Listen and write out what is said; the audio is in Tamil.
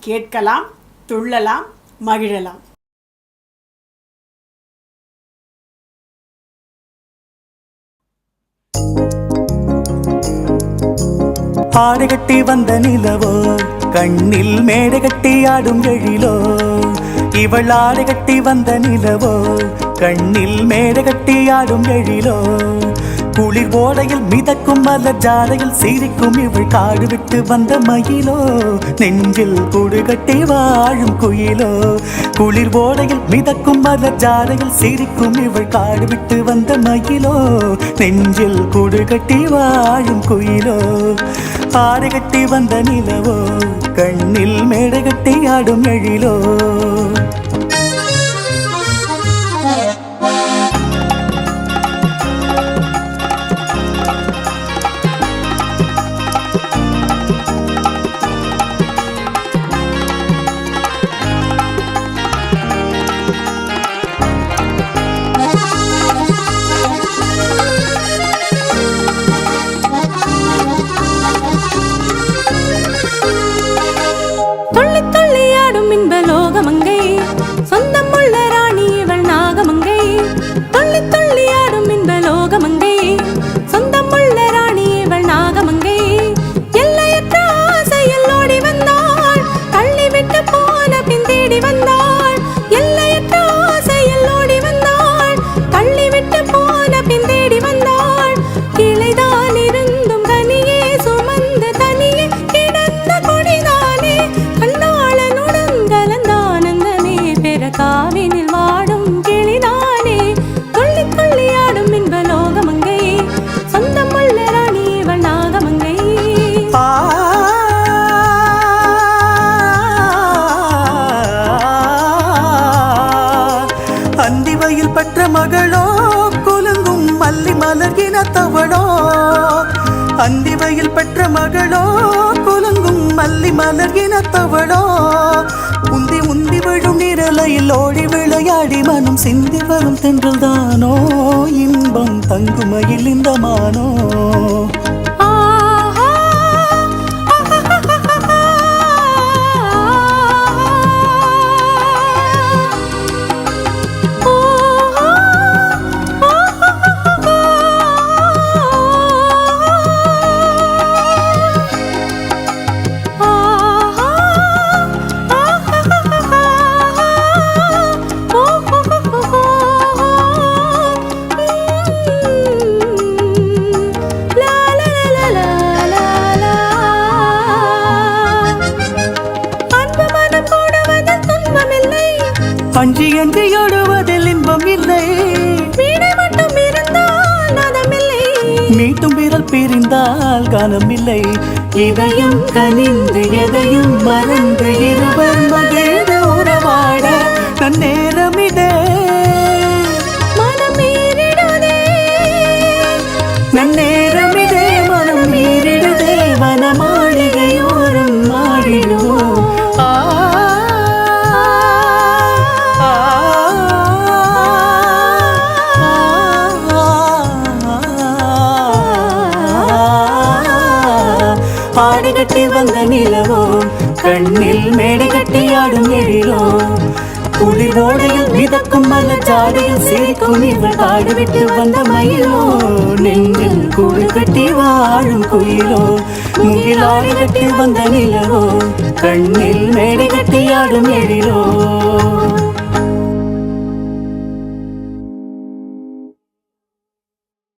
கேட்கலாம், துள்ளலாம், மகிழலாம். ஆடை கட்டி வந்த நிலவோ, கண்ணில் மேடை கட்டி ஆடும் எழிலோ. இவள் ஆடை கட்டி வந்த நிலவோ, கண்ணில் மேடை கட்டி ஆடும் எழிலோ. குளிர் ஓடையில் மிதக்கும் மலர் ஜாலையில் சிரிக்கும் இவள் காடு விட்டு வந்த மயிலோ. நெஞ்சில் கூடு கட்டி வாழும் குயிலோ. குளிர் ஓடையில் மிதக்கும் மலர் ஜாலையில் சிரிக்கும் இவள் காடு விட்டு வந்த மயிலோ. நெஞ்சில் கூடு கட்டி வாழும் குயிலோ. ஆடை கட்டி வந்த நிலவோ, கண்ணில் மேடை கட்டி ஆடும் எழிலோ. அந்திவையில் பெற்ற மகளோ, குலுங்கும் மல்லி மலர் இனத்தவளோ. அந்திவையில் பெற்ற மகளோ, குலுங்கும் மல்லி மலர் இனத்தவளோ. உந்தி உந்தி விழும் நிரலையில் ஓடி விளையாடி மனம் சிந்தி வரும் தென்றல் தானோ. இன்பம் தங்குமையில் இந்த மானோ. அஞ்சி அன்றி ஓடுவதில் இன்பம் இல்லை. வீணை மட்டும் இருந்தால் நாதமில்லை. மீட்டும் விரல் பிரிந்தால் கானமில்லை. இதயம் கனிந்து எதையும் மறந்து இருவர் மகிழ்ந்து உறவாட நன்னேரமிதே மனம் மீறிடுதே. நன்னேரமிதே மனம் மீறிடுதே. வனமாளிகையோரம் மாறிடுவோம். ஆடை கட்டி வந்த நிலவோ, கண்ணில் மேடை கட்டி ஆடும் எழிலோ. குளிர் ஓடையில் மிதக்கும் மலர் ஜாடையில் சிரிக்கும் இவள் காடு விட்டு வந்த மயிலோ. நெஞ்சில் கூடு கட்டி வாழும் குயிலோ. முகில் ஆடை கட்டி வந்த நிலவோ, கண்ணில் மேடை கட்டி ஆடும் எழிலோ.